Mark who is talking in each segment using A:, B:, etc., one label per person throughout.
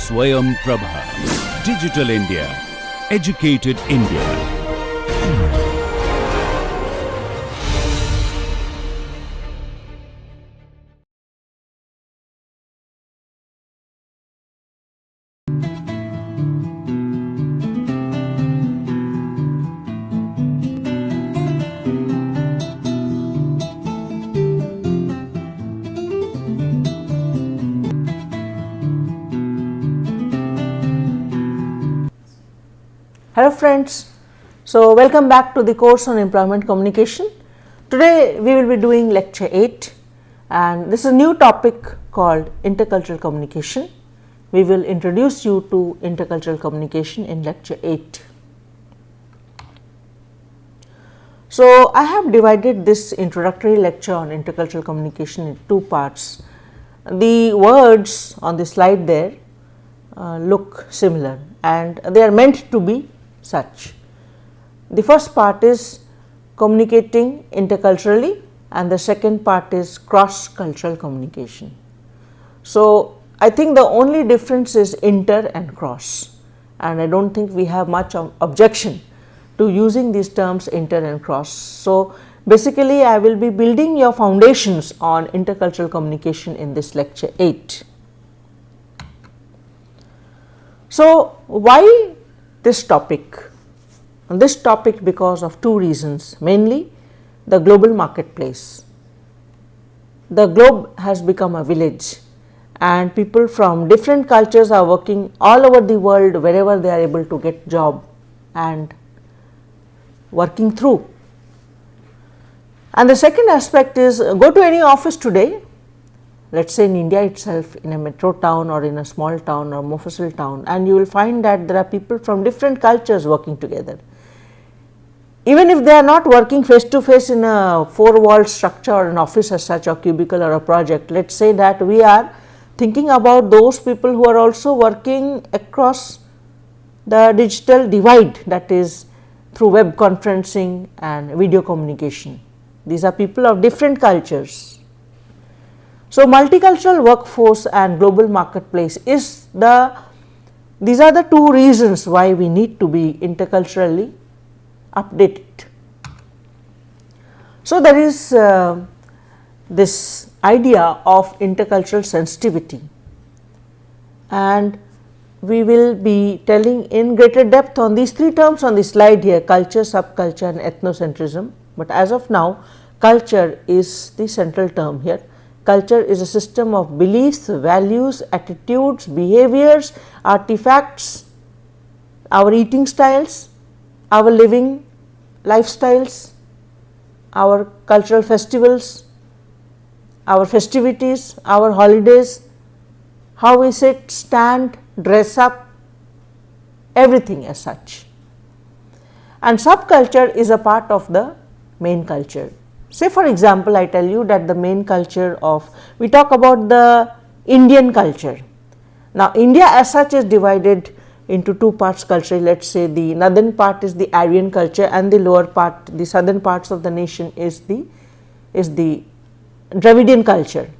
A: Swayam Prabha. Digital India. Educated India.
B: Hello friends, so welcome back to the course on employment communication. Today we will be doing lecture 8 and this is a new topic called intercultural communication. We will introduce you to intercultural communication in lecture 8. So I have divided this introductory lecture on intercultural communication in two parts. The words on the slide there look similar and they are meant to be such. The first part is communicating interculturally and the second part is cross-cultural communication. So I think the only difference is inter and cross, and I don't think we have much objection to using these terms inter and cross. So basically I will be building your foundations on intercultural communication in this lecture 8. So why this topic? This topic because of two reasons, mainly the global marketplace. The globe has become a village and people from different cultures are working all over the world wherever they are able to get job and working through. And the second aspect is, go to any office today, let us say in India itself, in a metro town or in a small town or Mofussil town, and you will find that there are people from different cultures working together. Even if they are not working face to face in a four-walled structure or an office as such, or cubicle or a project, let us say that we are thinking about those people who are also working across the digital divide, that is through web conferencing and video communication. These are people of different cultures. So multicultural workforce and global marketplace these are the two reasons why we need to be interculturally updated. So there is this idea of intercultural sensitivity, and we will be telling in greater depth on these three terms on the slide here: culture, subculture and ethnocentrism. But as of now, culture is the central term here. Culture is a system of beliefs, values, attitudes, behaviors, artifacts, our eating styles, our living lifestyles, our cultural festivals, our festivities, our holidays, how we sit, stand, dress up, everything as such. And subculture is a part of the main culture. Say for example, I tell you that the main culture of, we talk about the Indian culture. Now India as such is divided into two parts culturally. Let us say the northern part is the Aryan culture and the lower part, the southern parts of the nation is the Dravidian culture.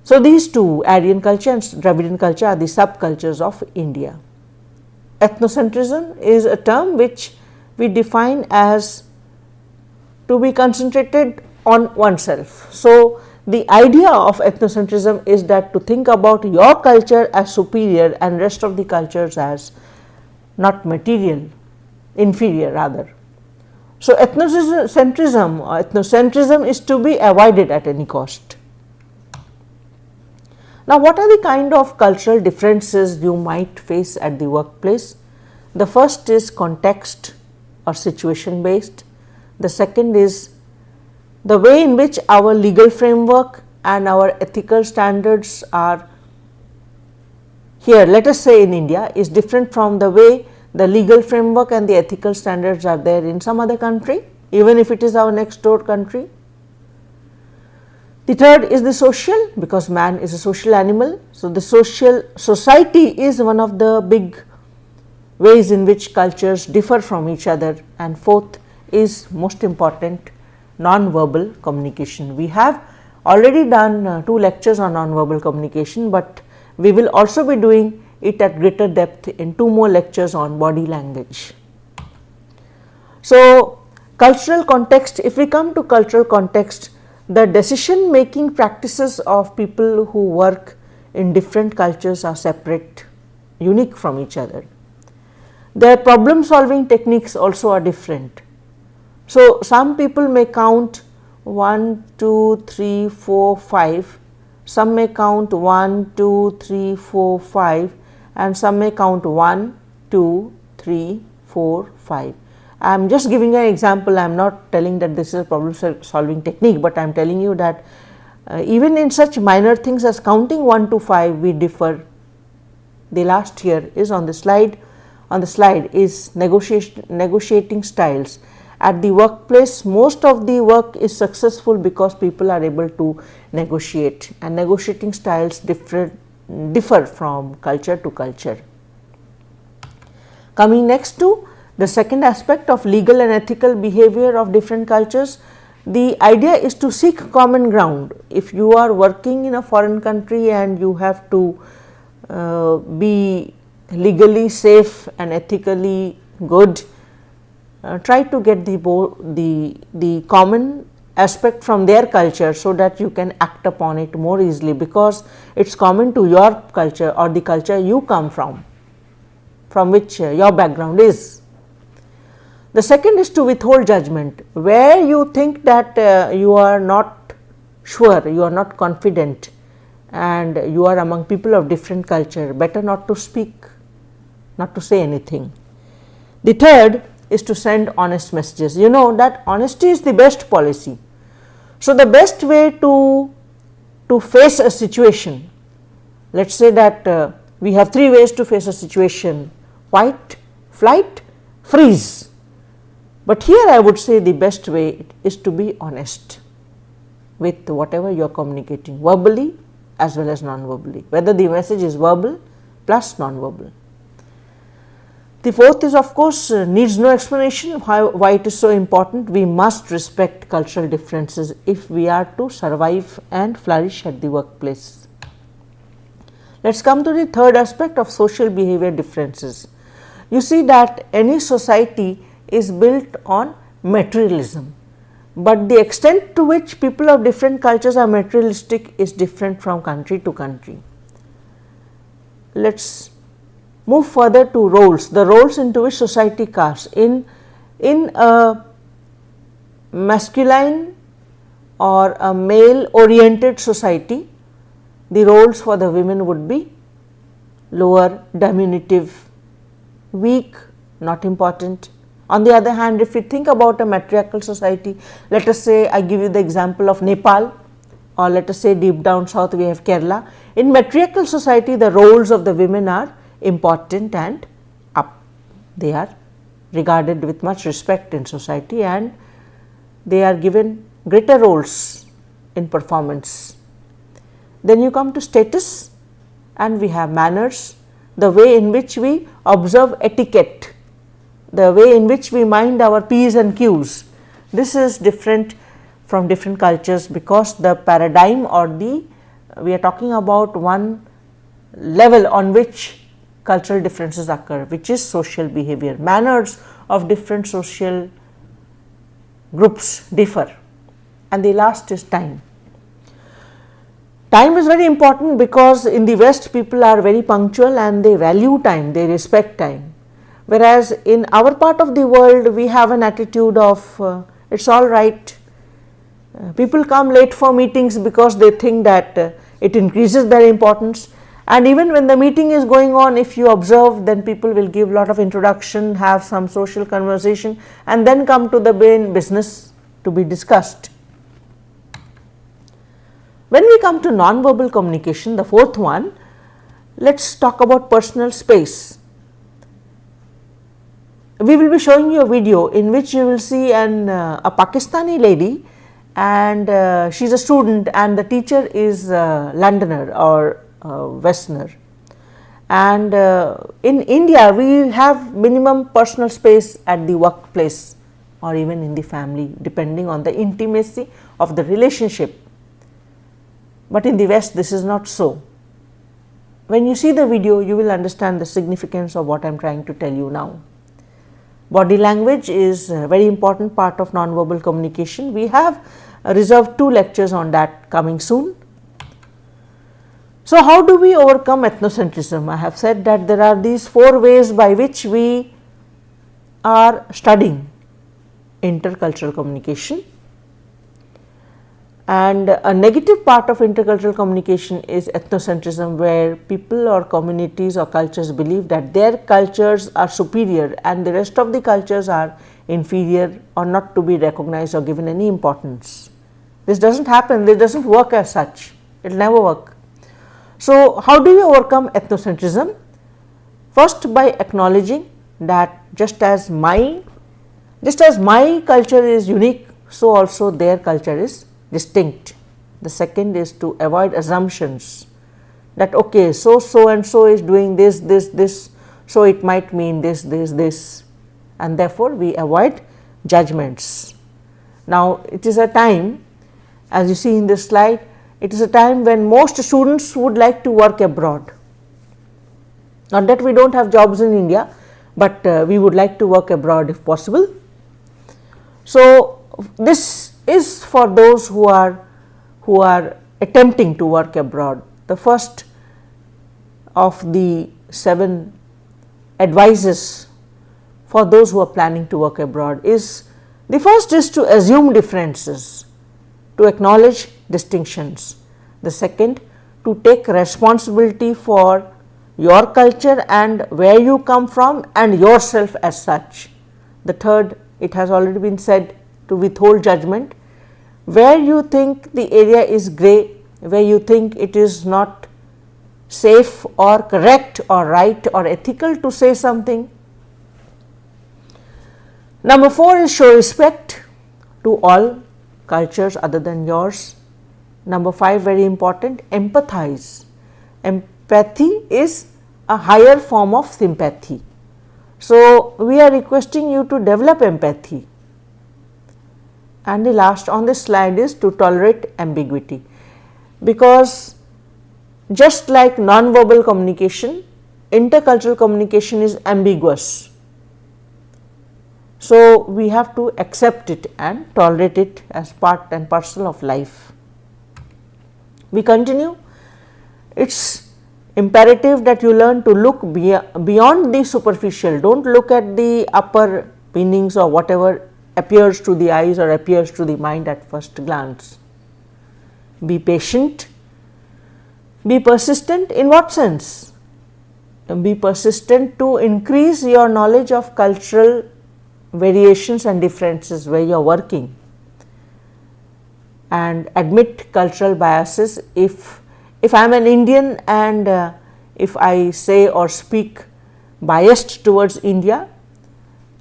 B: So these two, Aryan culture and Dravidian culture, are the subcultures of India. Ethnocentrism is a term which we define as to be concentrated on oneself. So the idea of ethnocentrism is that to think about your culture as superior and rest of the cultures as not material, inferior rather. So ethnocentrism is to be avoided at any cost. Now what are the kind of cultural differences you might face at the workplace? The first is context or situation based. The second is the way in which our legal framework and our ethical standards are here, let us say in India, is different from the way the legal framework and the ethical standards are there in some other country, even if it is our next door country. The third is the social, because man is a social animal. So the society is one of the big ways in which cultures differ from each other. And fourth is most important, non-verbal communication. We have already done 2 lectures on non-verbal communication, but We will also be doing it at greater depth in 2 more lectures on body language. So, cultural context, if we come to cultural context, the decision making practices of people who work in different cultures are separate, unique from each other. Their problem solving techniques also are different. So, some people may count 1, 2, 3, 4, 5, some may count 1, 2, 3, 4, 5 and some may count 1, 2, 3, 4, 5. I am just giving an example, I am not telling that this is a problem solving technique, but I am telling you that even in such minor things as counting 1 to 5 we differ. The last here is on the slide is negotiating styles. At the workplace, most of the work is successful because people are able to negotiate, and negotiating styles differ from culture to culture. Coming next to the second aspect of legal and ethical behavior of different cultures, the idea is to seek common ground. If you are working in a foreign country and you have to be legally safe and ethically good, try to get the common aspect from their culture so that you can act upon it more easily, because it is common to your culture or the culture you come from which your background is. The second is to withhold judgment. Where you think that you are not sure, you are not confident and you are among people of different culture, better not to speak, not to say anything. The third is to send honest messages. You know that honesty is the best policy. So, the best way to face a situation, let us say that we have 3 ways to face a situation: fight, flight, freeze. But here I would say the best way is to be honest with whatever you are communicating, verbally as well as non-verbally, whether the message is verbal plus non-verbal. The fourth is, of course, needs no explanation why it is so important. We must respect cultural differences if we are to survive and flourish at the workplace. Let us come to the third aspect of social behavior differences. You see that any society is built on materialism, but the extent to which people of different cultures are materialistic is different from country to country. Let us move further to roles, the roles into which society casts. In a masculine or a male oriented society, the roles for the women would be lower, diminutive, weak, not important. On the other hand, if we think about a matriarchal society, let us say, I give you the example of Nepal, or let us say deep down south we have Kerala. In matriarchal society, the roles of the women are important and up. They are regarded with much respect in society and they are given greater roles in performance. Then you come to status and we have manners, the way in which we observe etiquette, the way in which we mind our P's and Q's. This is different from different cultures because the paradigm or we are talking about one level on which cultural differences occur, which is social behavior. Manners of different social groups differ. And the last is time. Time is very important because in the West people are very punctual and they value time, they respect time. Whereas in our part of the world we have an attitude of it's all right. People come late for meetings because they think that it increases their importance. And even when the meeting is going on, if you observe, then people will give lot of introduction, have some social conversation and then come to the main business to be discussed. When we come to non-verbal communication, the fourth one, let us talk about personal space. We will be showing you a video in which you will see a Pakistani lady and she is a student and the teacher is a Londoner or Westerner. And in India we have minimum personal space at the workplace or even in the family depending on the intimacy of the relationship. But in the West this is not so. when you see the video, you will understand the significance of what I am trying to tell you now. Body language is a very important part of non-verbal communication. We have reserved 2 lectures on that coming soon. So, how do we overcome ethnocentrism? I have said that there are these 4 ways by which we are studying intercultural communication. And a negative part of intercultural communication is ethnocentrism, where people or communities or cultures believe that their cultures are superior and the rest of the cultures are inferior or not to be recognized or given any importance. This does not happen, this does not work as such, it will never work. So, how do we overcome ethnocentrism? First, by acknowledging that just as my culture is unique, so also their culture is distinct. The second is to avoid assumptions that okay, so and so is doing this, so it might mean this, and therefore we avoid judgments. Now, it is a time, as you see in this slide, it is a time when most students would like to work abroad. Not that we do not have jobs in India, but we would like to work abroad if possible. So, this is for those who are attempting to work abroad. The first of the 7 advices for those who are planning to work abroad is, the first is to assume differences, to acknowledge distinctions. The second, to take responsibility for your culture and where you come from and yourself as such. The third, it has already been said, to withhold judgment. Where you think the area is grey, where you think it is not safe or correct or right or ethical to say something. Number 4 is show respect to all cultures other than yours. Number 5, very important, empathize. Empathy is a higher form of sympathy. So, we are requesting you to develop empathy. And the last on this slide is to tolerate ambiguity, because just like non-verbal communication, intercultural communication is ambiguous. So, we have to accept it and tolerate it as part and parcel of life. We continue. It is imperative that you learn to look beyond the superficial. Do not look at the upper meanings or whatever appears to the eyes or appears to the mind at first glance. Be patient, be persistent. In what sense? Be persistent to increase your knowledge of cultural variations and differences where you are working, and admit cultural biases. If I am an Indian and if I say or speak biased towards India,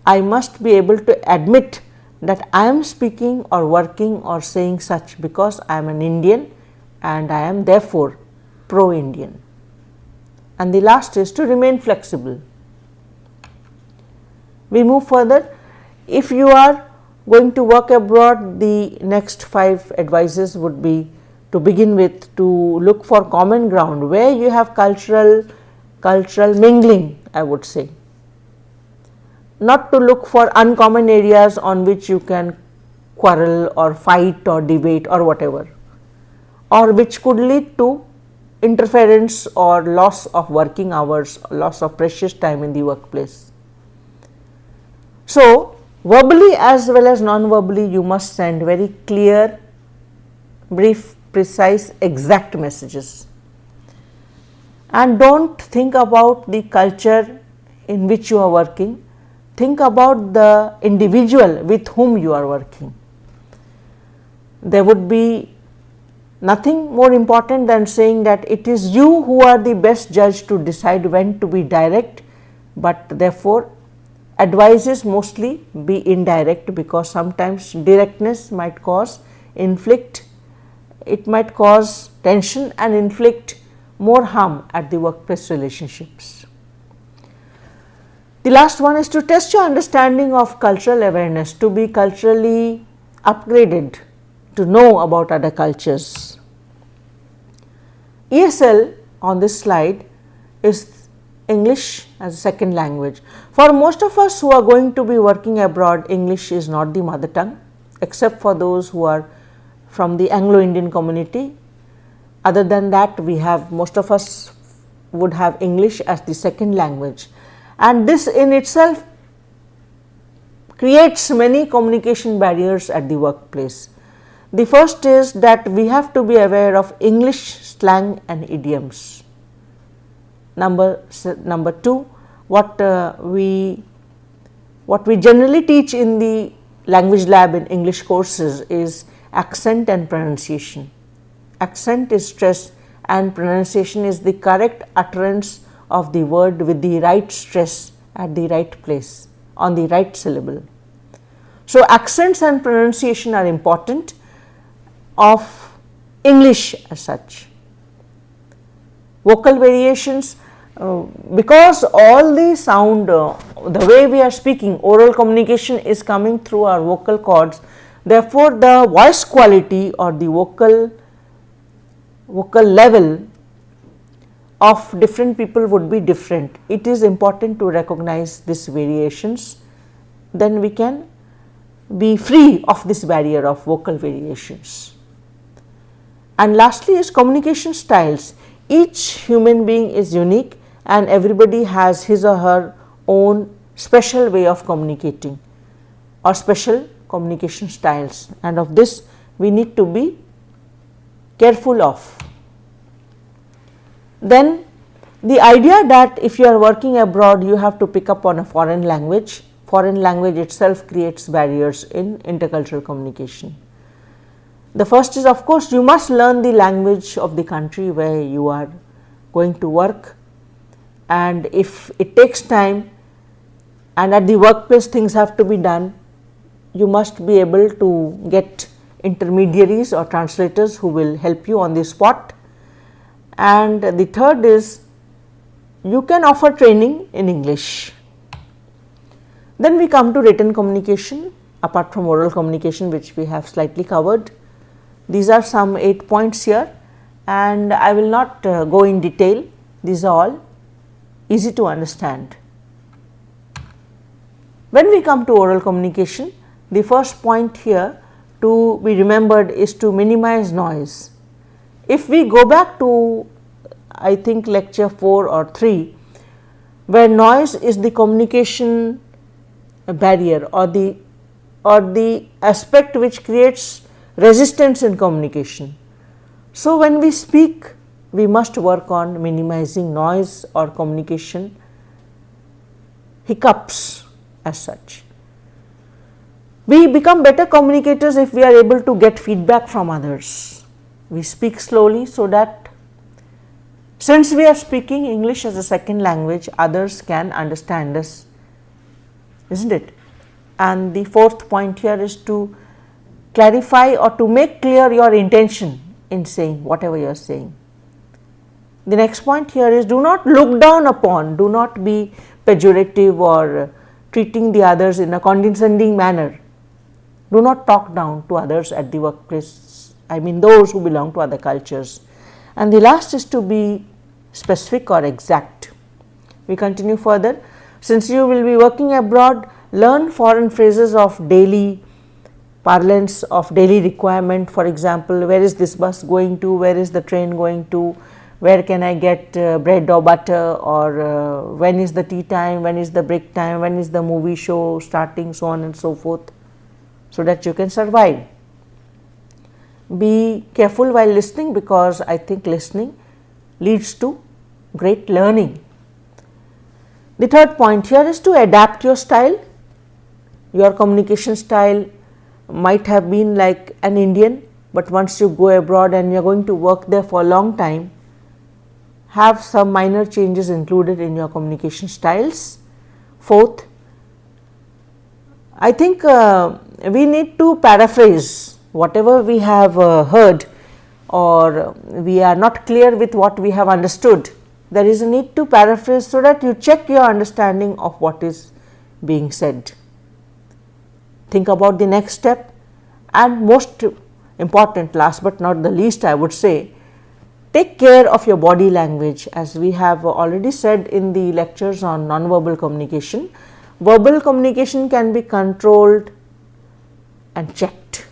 B: I must be able to admit that I am speaking or working or saying such because I am an Indian and I am therefore pro-Indian. And the last is to remain flexible. We move further. If you are going to work abroad, the next 5 advices would be, to begin with, to look for common ground where you have cultural mingling, I would say. Not to look for uncommon areas on which you can quarrel or fight or debate or whatever, or which could lead to interference or loss of working hours, loss of precious time in the workplace. So, verbally as well as non-verbally, you must send very clear, brief, precise, exact messages, and do not think about the culture in which you are working. Think about the individual with whom you are working. There would be nothing more important than saying that it is you who are the best judge to decide when to be direct, but therefore advices mostly be indirect, because sometimes directness might cause tension and inflict more harm at the workplace relationships. The last one is to test your understanding of cultural awareness, to be culturally upgraded, to know about other cultures. ESL on this slide is English as a second language. For most of us who are going to be working abroad, English is not the mother tongue, except for those who are from the Anglo-Indian community. Other than that, we have, most of us would have English as the second language, and this in itself creates many communication barriers at the workplace. The first is that we have to be aware of English slang and idioms. Number two, what we generally teach in the language lab in English courses is accent and pronunciation. Accent is stress and pronunciation is the correct utterance of the word with the right stress at the right place on the right syllable. So, accents and pronunciation are important of English as such. Vocal variations, because all the sound, the way we are speaking, oral communication is coming through our vocal cords, therefore, the voice quality or the vocal level of different people would be different. It is important to recognize these variations, then we can be free of this barrier of vocal variations. And lastly is communication styles. Each human being is unique and everybody has his or her own special way of communicating or special communication styles, and of this we need to be careful of. Then the idea that if you are working abroad you have to pick up on a foreign language itself creates barriers in intercultural communication. The first is, of course, you must learn the language of the country where you are going to work, and if it takes time and at the workplace things have to be done, you must be able to get intermediaries or translators who will help you on the spot. And the third is you can offer training in English. Then we come to written communication apart from oral communication, which we have slightly covered. These are some 8 points here and I will not go in detail, these are all easy to understand. When we come to oral communication, the first point here to be remembered is to minimize noise. If we go back to, I think, lecture 4 or 3, where noise is the communication barrier or the aspect which creates resistance in communication. So, when we speak, we must work on minimizing noise or communication hiccups as such. We become better communicators if we are able to get feedback from others. We speak slowly so that since we are speaking English as a second language, others can understand us, isn't it? And the fourth point here is to clarify or to make clear your intention in saying whatever you are saying. The next point here is do not look down upon, do not be pejorative or treating the others in a condescending manner. Do not talk down to others at the workplace, I mean those who belong to other cultures. And the last is to be specific or exact. We continue further. Since you will be working abroad, learn foreign phrases of daily parlance, of daily requirement. For example, where is this bus going to, where is the train going to, where can I get bread or butter, or when is the tea time, when is the break time, when is the movie show starting, so on and so forth, so that you can survive. Be careful while listening, because I think listening leads to great learning. The third point here is to adapt your style. Your communication style might have been like an Indian, but once you go abroad and you are going to work there for a long time, have some minor changes included in your communication styles. Fourth, I think we need to paraphrase whatever we have heard, or we are not clear with what we have understood. There is a need to paraphrase so that you check your understanding of what is being said. Think about the next step, and most important, last but not the least, I would say, take care of your body language. As we have already said in the lectures on non-verbal communication, verbal communication can be controlled and checked,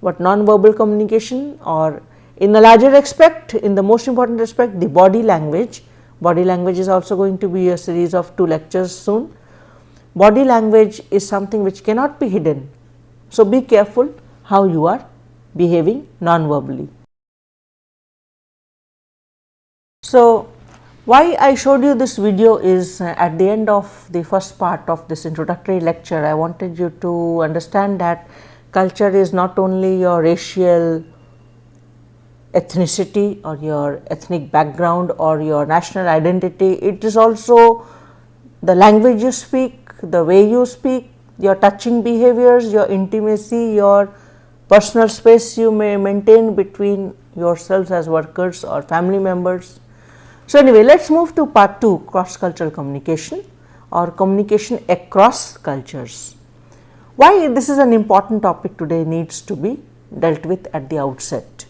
B: but non-verbal communication, or in a larger aspect, in the most important aspect, the body language is also going to be a series of 2 lectures soon. Body language is something which cannot be hidden. So, be careful how you are behaving non-verbally. So, why I showed you this video is at the end of the first part of this introductory lecture, I wanted you to understand that culture is not only your racial ethnicity or your ethnic background or your national identity, it is also the language you speak, the way you speak, your touching behaviors, your intimacy, your personal space you may maintain between yourselves as workers or family members. So, anyway, let us move to part 2, cross cultural communication or communication across cultures. Why this is an important topic today needs to be dealt with at the outset.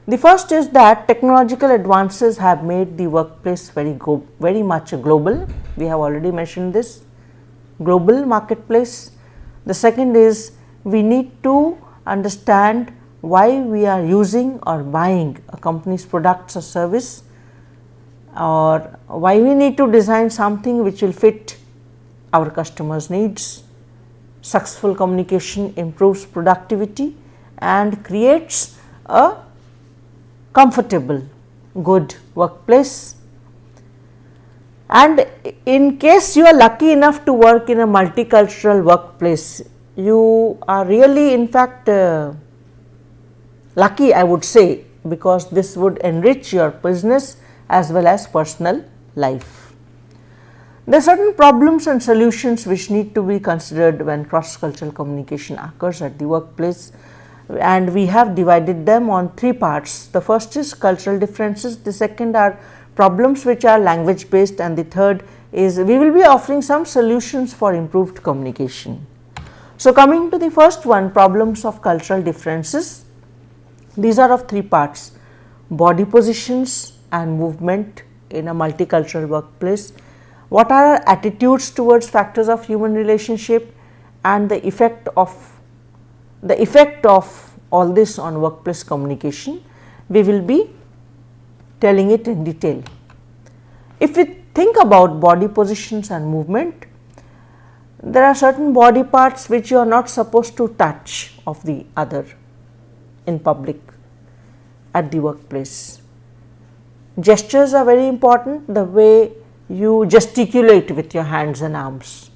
B: The first is that technological advances have made the workplace very much global. We have already mentioned this, global marketplace. The second is we need to understand why we are using or buying a company's products or service, or why we need to design something which will fit our customers' needs. Successful communication improves productivity and creates a comfortable, good workplace. And in case you are lucky enough to work in a multicultural workplace, you are really in fact lucky, I would say, because this would enrich your business as well as personal life. There are certain problems and solutions which need to be considered when cross-cultural communication occurs at the workplace, and we have divided them on 3 parts. The first is cultural differences, the second are problems which are language based, and the third is we will be offering some solutions for improved communication. So, coming to the first one, problems of cultural differences, these are of 3 parts: body positions and movement in a multicultural workplace, what are our attitudes towards factors of human relationship, and the effect of all this on workplace communication. We will be telling it in detail. If we think about body positions and movement, there are certain body parts which you are not supposed to touch of the other in public at the workplace. Gestures are very important, the way you gesticulate with your hands and arms.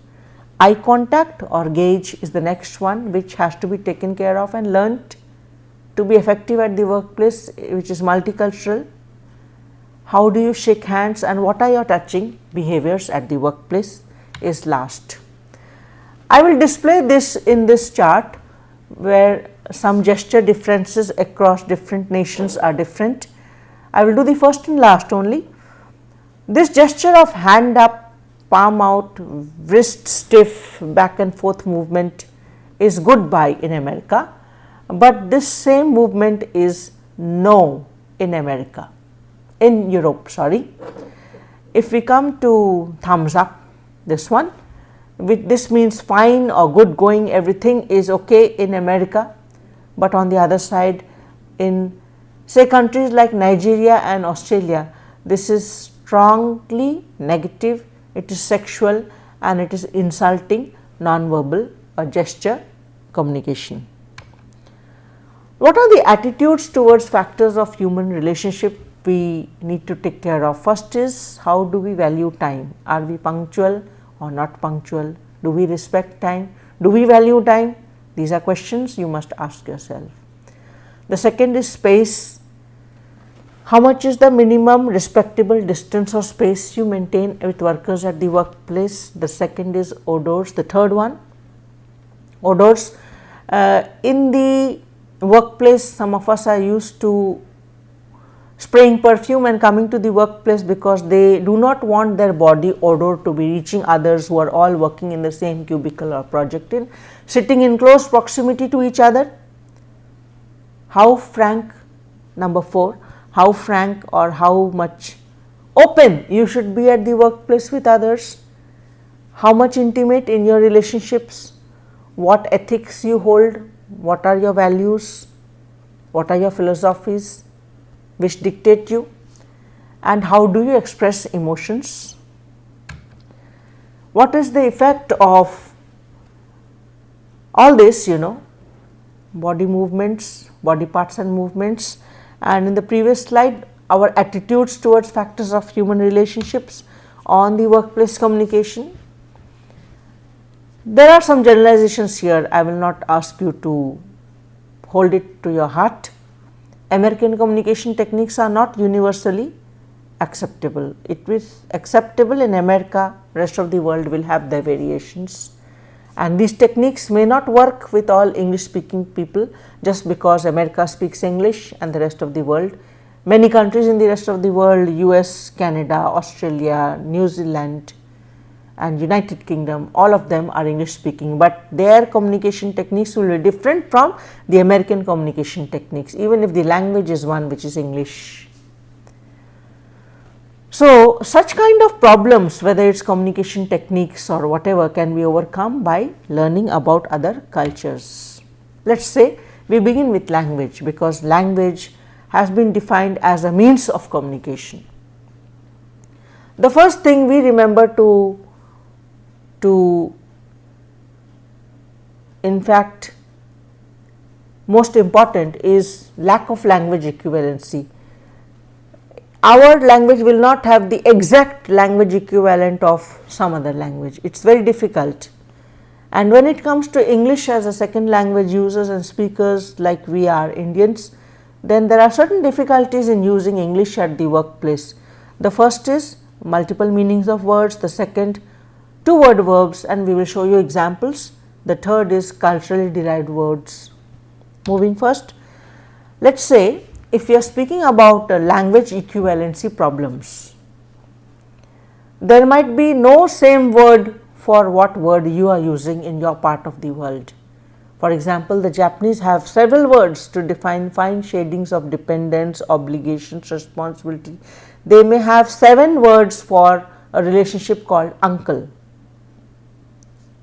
B: Eye contact or gaze is the next one which has to be taken care of and learnt to be effective at the workplace, which is multicultural. How do you shake hands and what are your touching behaviors at the workplace is last. I will display this in this chart where some gesture differences across different nations are different. I will do the first and last only. This gesture of hand up, palm out, wrist stiff, back and forth movement is goodbye in America, but this same movement is no in Europe. If we come to thumbs up, this one, this means fine or good going, everything is okay in America, but on the other side in say countries like Nigeria and Australia, this is strongly negative, it is sexual and it is insulting non-verbal or gesture communication. What are the attitudes towards factors of human relationship we need to take care of? First is, how do we value time? Are we punctual or not punctual? Do we respect time? Do we value time? These are questions you must ask yourself. The second is space. How much is the minimum respectable distance or space you maintain with workers at the workplace? The second is odors. The third one, odors. In the workplace, some of us are used to spraying perfume and coming to the workplace because they do not want their body odor to be reaching others who are all working in the same cubicle or project, sitting in close proximity to each other. How frank, number 4, how frank or how much open you should be at the workplace with others, how much intimate in your relationships, what ethics you hold, what are your values, what are your philosophies which dictate you, and how do you express emotions. What is the effect of all this, body movements, body parts and movements, and in the previous slide our attitudes towards factors of human relationships on the workplace communication. There are some generalizations here, I will not ask you to hold it to your heart. American communication techniques are not universally acceptable. It is acceptable in America, rest of the world will have their variations, and these techniques may not work with all English speaking people just because America speaks English and the rest of the world. Many countries in the rest of the world, US, Canada, Australia, New Zealand and United Kingdom, all of them are English speaking, but their communication techniques will be different from the American communication techniques, even if the language is one, which is English. So, such kind of problems, whether it is communication techniques or whatever, can be overcome by learning about other cultures. Let us say we begin with language, because language has been defined as a means of communication. The first thing we remember to in fact most important is lack of language equivalency. Our language will not have the exact language equivalent of some other language, it is very difficult. And when it comes to English as a second language users and speakers like we are Indians, then there are certain difficulties in using English at the workplace. The first is multiple meanings of words, the second two-word verbs, and we will show you examples. The third is culturally derived words. Moving first, let us say if we are speaking about language equivalency problems, there might be no same word for what word you are using in your part of the world. For example, the Japanese have several words to define fine shadings of dependence, obligations, responsibility. They may have 7 words for a relationship called uncle,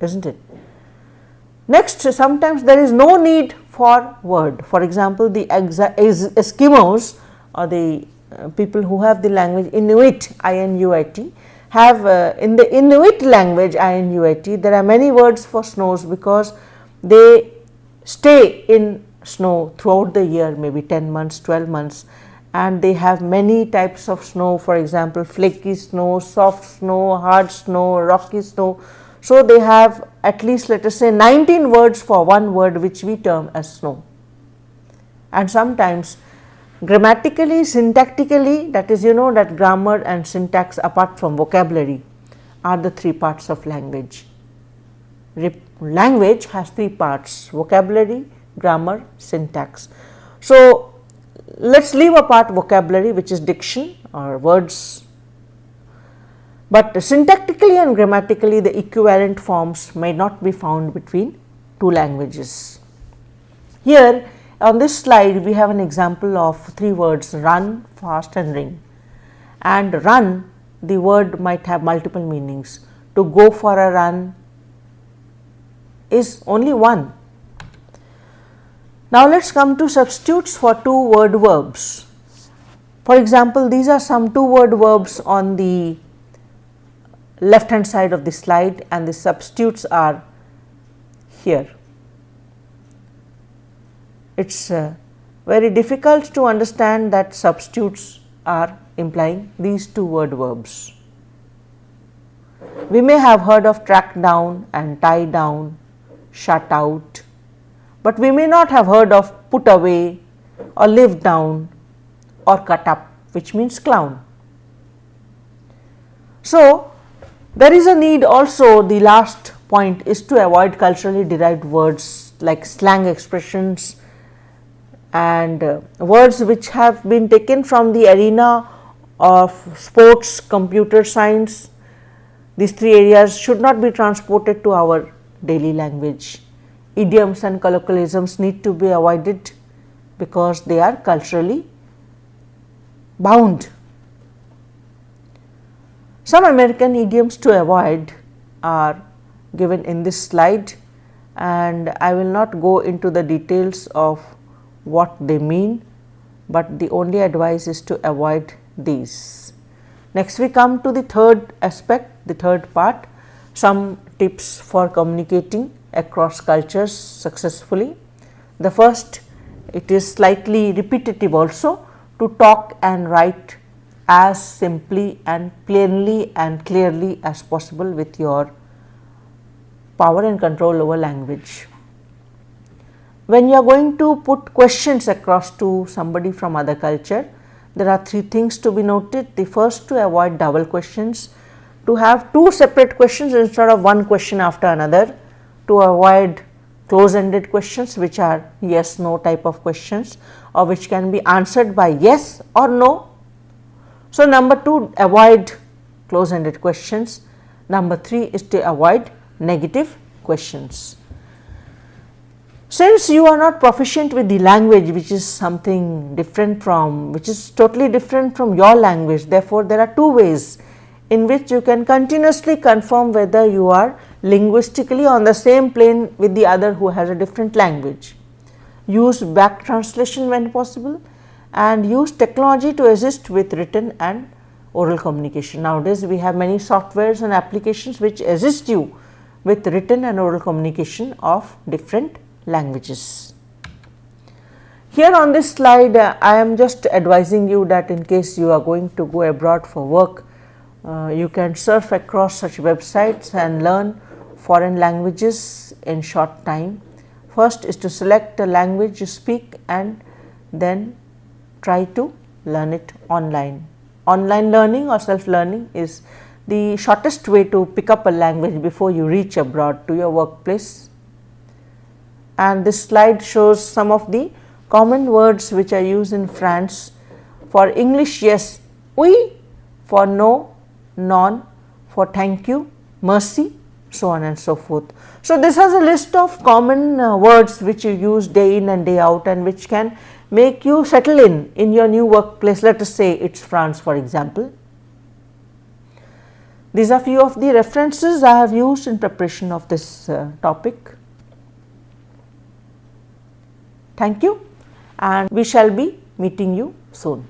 B: isn't it? Next, sometimes there is no need for word. For example, the Eskimos or the people who have the language Inuit, INUIT, have in the Inuit language INUIT, there are many words for snows because they stay in snow throughout the year, maybe 10 months, 12 months, and they have many types of snow, for example, flaky snow, soft snow, hard snow, rocky snow. So, they have at least, let us say, 19 words for one word which we term as snow. And sometimes grammatically, syntactically, that is, that grammar and syntax apart from vocabulary are the 3 parts of language. Language has 3 parts: vocabulary, grammar, syntax. So, let us leave apart vocabulary, which is diction or words, but syntactically and grammatically the equivalent forms may not be found between 2 languages. Here on this slide we have an example of 3 words: run, fast and ring. And run, the word might have multiple meanings. To go for a run is only one. Now, let us come to substitutes for 2-word verbs. For example, these are some 2-word verbs on the left hand side of the slide, and the substitutes are here. It is very difficult to understand that substitutes are implying these 2-word verbs. We may have heard of track down and tie down, shut out, but we may not have heard of put away or live down or cut up, which means clown. So, there is a need also, the last point is to avoid culturally derived words like slang expressions and words which have been taken from the arena of sports, computer science. These 3 areas should not be transported to our daily language. Idioms and colloquialisms need to be avoided because they are culturally bound. Some American idioms to avoid are given in this slide, and I will not go into the details of what they mean, but the only advice is to avoid these. Next we come to the third aspect, the third part, some tips for communicating across cultures successfully. The first, it is slightly repetitive also, to talk and write as simply and plainly and clearly as possible with your power and control over language. When you are going to put questions across to somebody from other culture, there are three things to be noted. The first, to avoid double questions, to have two separate questions instead of one question after another, to avoid close ended questions which are yes no type of questions, or which can be answered by yes or no. So, number 2, avoid close ended questions. Number 3 is to avoid negative questions. Since you are not proficient with the language, which is something different from, which is totally different from your language, therefore, there are two ways in which you can continuously confirm whether you are linguistically on the same plane with the other who has a different language. Use back translation when possible, and use technology to assist with written and oral communication. Nowadays, we have many softwares and applications which assist you with written and oral communication of different languages. Here on this slide, I am just advising you that in case you are going to go abroad for work, you can surf across such websites and learn foreign languages in short time. First is to select a language you speak and then try to learn it online. Online learning or self learning is the shortest way to pick up a language before you reach abroad to your workplace. And this slide shows some of the common words which are used in France. For English, yes, oui; for no, non; for thank you, merci, so on and so forth. So, this has a list of common words which you use day in and day out, and which can make you settle in your new workplace. Let us say it is France, for example. These are few of the references I have used in preparation of this topic. Thank you, and we shall be meeting you soon.